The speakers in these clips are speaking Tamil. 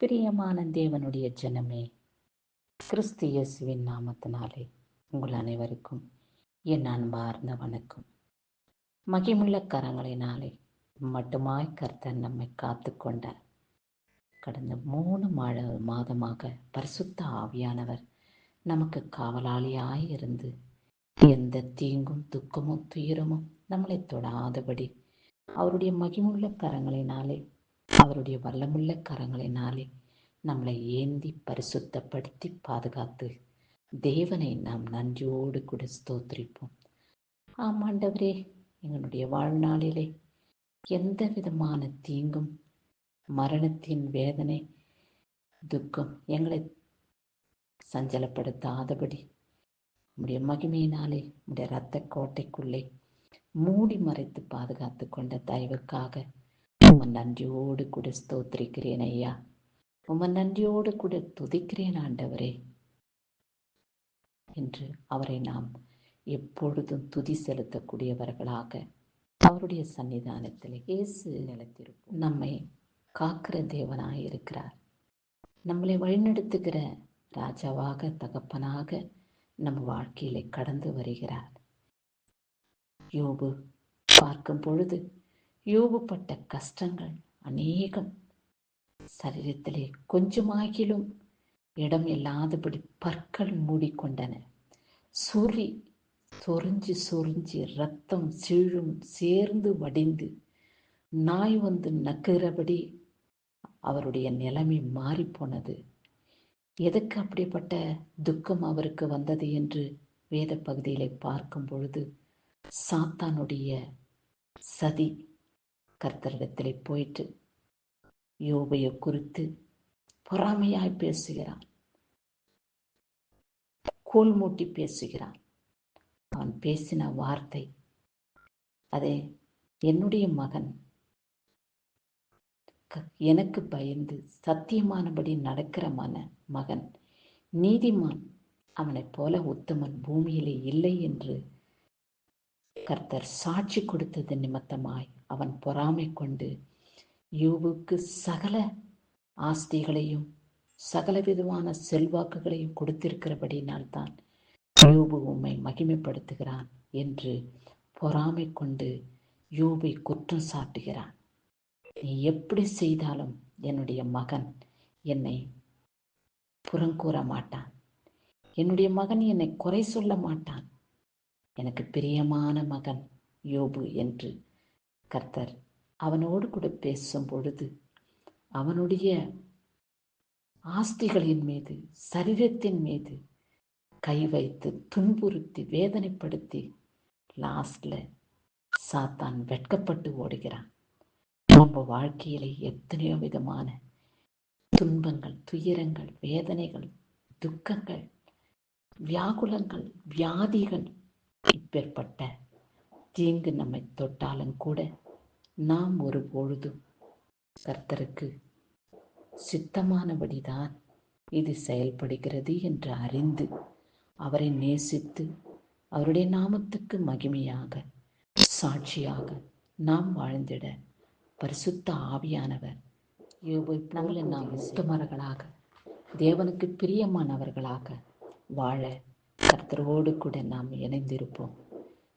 பிரியமான தேவனுடைய ஜனமே, கிறிஸ்து இயேசுவின் நாமத்தினாலே உங்கள் அனைவருக்கும் என் அன்பார்ந்த வணக்கம். மகிமுள்ள கரங்களினாலே மட்டுமாய் கர்த்தர் நம்மை காத்து கொண்டார். கடந்த 3 மாதமாக பரிசுத்த ஆவியானவர் நமக்கு காவலாளியாய் இருந்து எந்த தீங்கும் துக்கமும் துயரமும் நம்மளை தொடாதபடி அவருடைய மகிமுள்ள கரங்களினாலே, அவருடைய வல்லமுள்ள கரங்களினாலே நம்மளை ஏந்தி பரிசுத்தப்படுத்தி பாதுகாத்து தேவனை நாம் நன்றியோடு கூட ஸ்தோத்திரிப்போம். ஆமாண்டவரே, எங்களுடைய வாழ்நாளிலே எந்த விதமான தீங்கும், மரணத்தின் வேதனை, துக்கம் எங்களை சஞ்சலப்படுத்தாதபடி உடைய மகிமையினாலே உடைய இரத்த கோட்டைக்குள்ளே மூடி மறைத்து பாதுகாத்து கொண்ட தயவுக்காக உமன் நன்றியோடு கூட ஸ்தோத்திரிக்கிறேன் ஐயா. உமன் நன்றியோடு கூட துதிக்கிறேன் ஆண்டவரே என்று அவரை நாம் எப்பொழுதும் துதி செலுத்தக்கூடியவர்களாக அவருடைய சன்னிதானத்தில் இயேசு நிலைத்திருப்போம். நம்மை காக்கிற தேவனாயிருக்கிறார். நம்மளை வழிநடத்துகிற ராஜாவாக, தகப்பனாக நம் வாழ்க்கையிலே கடந்து வருகிறார். யோபு பார்க்கும் பொழுது யோபு பட்ட கஷ்டங்கள் அநேகம். சரீரத்திலே கொஞ்சமாகிலும் இடம் இல்லாதபடி பற்கள் மூடிக்கொண்டன. சொரிஞ்சு ரத்தம் சீழும் சேர்ந்து வடிந்து நாய் வந்து நக்குகிறபடி அவருடைய நிலைமை மாறிப்போனது. எதுக்கு அப்படிப்பட்ட துக்கம் அவருக்கு வந்தது என்று வேத பகுதியிலே பார்க்கும் பொழுது சாத்தானுடைய சதி கர்த்தரிடத்திலே போயிட்டு யோபையை குறித்து பொறாமையாய் பேசுகிறான், கோல் மூட்டி பேசுகிறான். அவன் பேசின வார்த்தை, அதே என்னுடைய மகன் எனக்கு பயந்து சத்தியமானபடி நடக்கிற மகன் நீதிமான், அவனைப் போல உத்தமன் பூமியிலே இல்லை என்று கர்த்தர் சாட்சி கொடுத்தது நிமித்தமாய் அவன் பொறாமை கொண்டு யோபுக்கு சகல ஆஸ்திகளையும் சகல விதமான செல்வாக்குகளையும் கொடுத்திருக்கிறபடினால்தான் யோபு உம்மை மகிமைப்படுத்துகிறான் என்று பொறாமை கொண்டு யோபை குற்றம் சாட்டுகிறான். நீ எப்படி செய்தாலும் என்னுடைய மகன் என்னை புறங்கூற மாட்டான், என்னுடைய மகன் என்னை குறை சொல்ல மாட்டான், எனக்கு பிரியமான மகன் யோபு என்று கர்த்தர் அவனோடு கூட பேசும் பொழுது அவனுடைய ஆஸ்திகளின் மீது, சரீரத்தின் மீது கை வைத்து துன்புறுத்தி வேதனைப்படுத்தி லாஸ்ட்ல சாத்தான் வெட்கப்பட்டு ஓடுகிறான். நம்ம வாழ்க்கையிலே எத்தனையோ விதமான துன்பங்கள், துயரங்கள், வேதனைகள், துக்கங்கள், வியாகுலங்கள், வியாதிகள், இப்பேற்பட்ட தீங்கு நம்மை தொட்டாலும் கூட நாம் ஒரு பொழுதும் கர்த்தருக்கு சித்தமானபடிதான் இது செயல்படுகிறது என்று அறிந்து அவரை நேசித்து அவருடைய நாமத்துக்கு மகிமையாக, சாட்சியாக நாம் வாழ்ந்திட பரிசுத்த ஆவியானவர் யோபை போல நாம் உத்தமர்களாக, தேவனுக்கு பிரியமானவர்களாக வாழ கர்த்தரோடு கூட நாம் இணைந்திருப்போம்.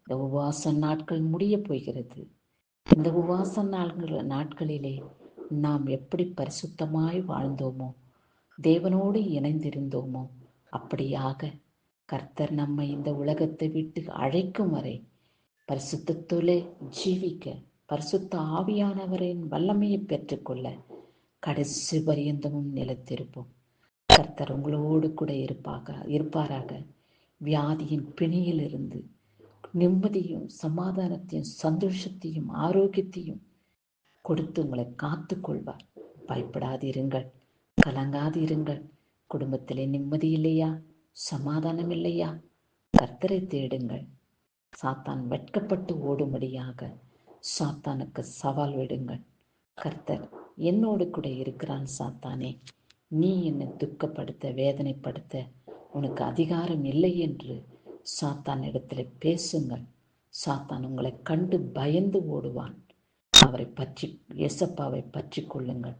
இந்த உபவாச நாட்கள் முடிய போகிறது. இந்த உபவாச நாட்களிலே நாம் எப்படி பரிசுத்தமாய் வாழ்ந்தோமோ, தேவனோடு இணைந்திருந்தோமோ, அப்படியாக கர்த்தர் நம்மை இந்த உலகத்தை விட்டு அழைக்கும் வரை பரிசுத்தத்தோலே ஜீவிக்க, பரிசுத்த ஆவியானவரின் வல்லமையை பெற்றுக்கொள்ள கடைசி பரியந்தமும் நிலைத்திருப்போம். கர்த்தர் உங்களோடு கூட இருப்பாராக. வியாதியின் பிணியிலிருந்து நிம்மதியும் சமாதானத்தையும் சந்தோஷத்தையும் ஆரோக்கியத்தையும் கொடுத்து உங்களை காத்து கொள்வார். பயப்படாதிருங்கள், கலங்காதிருங்கள். குடும்பத்திலே நிம்மதி இல்லையா, சமாதானம் இல்லையா, கர்த்தரை தேடுங்கள். சாத்தான் வெட்கப்பட்டு ஓடும்படியாக சாத்தானுக்கு சவால் விடுங்கள். கர்த்தர் என்னோடு கூட இருக்கிறான், சாத்தானே, நீ என்னை துக்கப்படுத்த, வேதனைப்படுத்த உனக்கு அதிகாரம் இல்லை என்று சாத்தான் இடத்துல பேசுங்கள். சாத்தான் உங்களை கண்டு பயந்து ஓடுவான். அவரை பற்றி, இயேசப்பாவை பற்றி கொள்ளுங்கள்.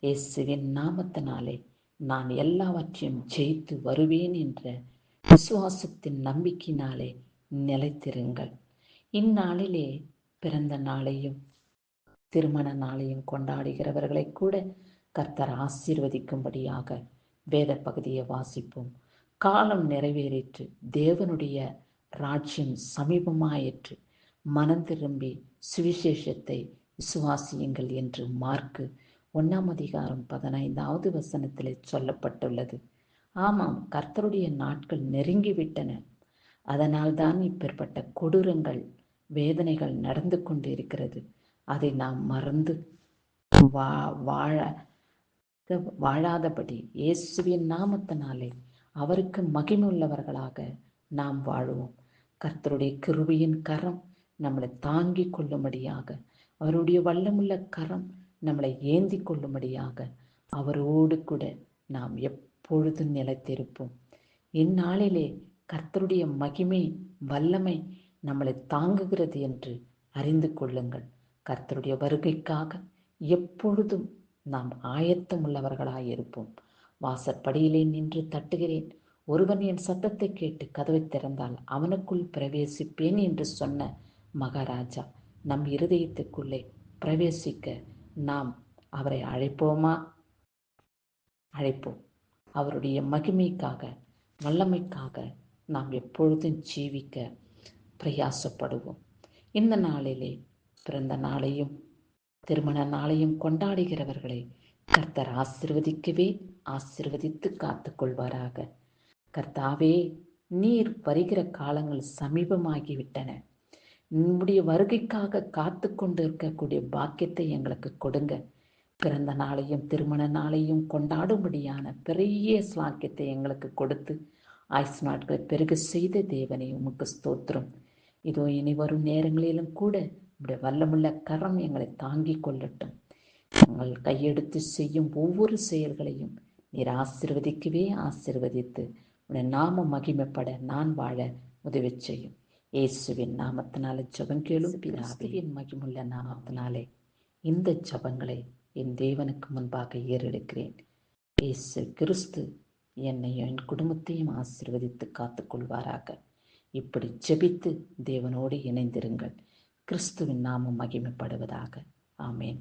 இயேசுவின் நாமத்தினாலே நான் எல்லாவற்றையும் ஜெயித்து வருவேன் என்ற விசுவாசத்தின் நம்பிக்கையினாலே நிலைத்திருங்கள். இந்நாளிலே பிறந்த நாளையும் திருமண நாளையும் கொண்டாடுகிறவர்களை கூட கர்த்தர் ஆசீர்வதிக்கும்படியாக வேத பகுதியை வாசிப்போம். காலம் நிறைவேறிற்று, தேவனுடைய ராஜ்யம் சமீபமாயிற்று, மனம் திரும்பி சுவிசேஷத்தை விசுவாசியுங்கள் என்று மார்க்கு 1 வசனத்திலே சொல்லப்பட்டுள்ளது. ஆமாம், கர்த்தருடைய நாட்கள் நெருங்கிவிட்டன. அதனால்தான் இப்பேற்பட்ட கொடூரங்கள், வேதனைகள் நடந்து கொண்டு இருக்கிறது. அதை நாம் மறந்து வாழாதபடி இயேசுவின் நாமத்தினாலே அவருக்கு மகிமையுள்ளவர்களாக நாம் வாழுவோம். கர்த்தருடைய கிருபையின் கரம் நம்மளை தாங்கி கொள்ளும்படியாக, அவருடைய வல்லமுள்ள கரம் நம்மளை ஏந்தி கொள்ளும்படியாக அவரோடு கூட நாம் எப்பொழுதும் நிலைத்திருப்போம். இந்நாளிலே கர்த்தருடைய மகிமை வல்லமை நம்மளை தாங்குகிறது என்று அறிந்து கொள்ளுங்கள். கர்த்தருடைய வருகைக்காக எப்பொழுதும் நாம் ஆயத்தம் உள்ளவர்களாயிருப்போம். வாசற்படியிலே நின்று தட்டுகிறேன், ஒருவன் என் சத்தத்தை கேட்டு கதவை திறந்தால் அவனுக்குள் பிரவேசிப்பேன் என்று சொன்ன மகாராஜா நம் இருதயத்துக்குள்ளே பிரவேசிக்க நாம் அவரை அழைப்போமா? அழைப்போம். அவருடைய மகிமைக்காக, வல்லமைக்காக நாம் எப்பொழுதும் ஜீவிக்க பிரயாசப்படுவோம். இந்த நாளிலே பிறந்த நாளையும் திருமண நாளையும் கொண்டாடுகிறவர்களை கர்த்தர் ஆசீர்வதித்து காத்து கொள்வாராக. கர்த்தாவே, நீர் வருகிற காலங்கள் சமீபமாகிவிட்டன. நம்முடைய வருகைக்காக காத்து கொண்டு இருக்கக்கூடிய பாக்கியத்தை எங்களுக்கு கொடுங்க. பிறந்த நாளையும் திருமண நாளையும் கொண்டாடும்படியான பெரிய ஸ்லாக்கியத்தை எங்களுக்கு கொடுத்து ஆயுசு நாட்களை பெருக செய்த தேவனை உமக்கு ஸ்தோத்திரம். இதோ இனி வரும் நேரங்களிலும் கூட இப்படி வல்லமுள்ள கரம் எங்களை தாங்கிக் கொள்ளட்டும். நாங்கள் கையெடுத்து செய்யும் ஒவ்வொரு செயல்களையும் நீர் ஆசீர்வதித்து உடைய நாம மகிமைப்பட நான் வாழ உதவி செய்யும். இயேசுவின் நாமத்தினாலே ஜெபம் கேளும் பிதாவே. மகிமுள்ள நாமத்தினாலே இந்த ஜெபங்களை என் தேவனுக்கு முன்பாக ஏறெடுக்கிறேன். இயேசு கிறிஸ்து என்னையும் என் குடும்பத்தையும் ஆசீர்வதித்து காத்துக்கொள்வாராக. இப்படி ஜெபித்து தேவனோடு இணைந்திருங்கள். கிறிஸ்துவின் நாமம் மகிமைப்படுவதாக. ஆமேன்.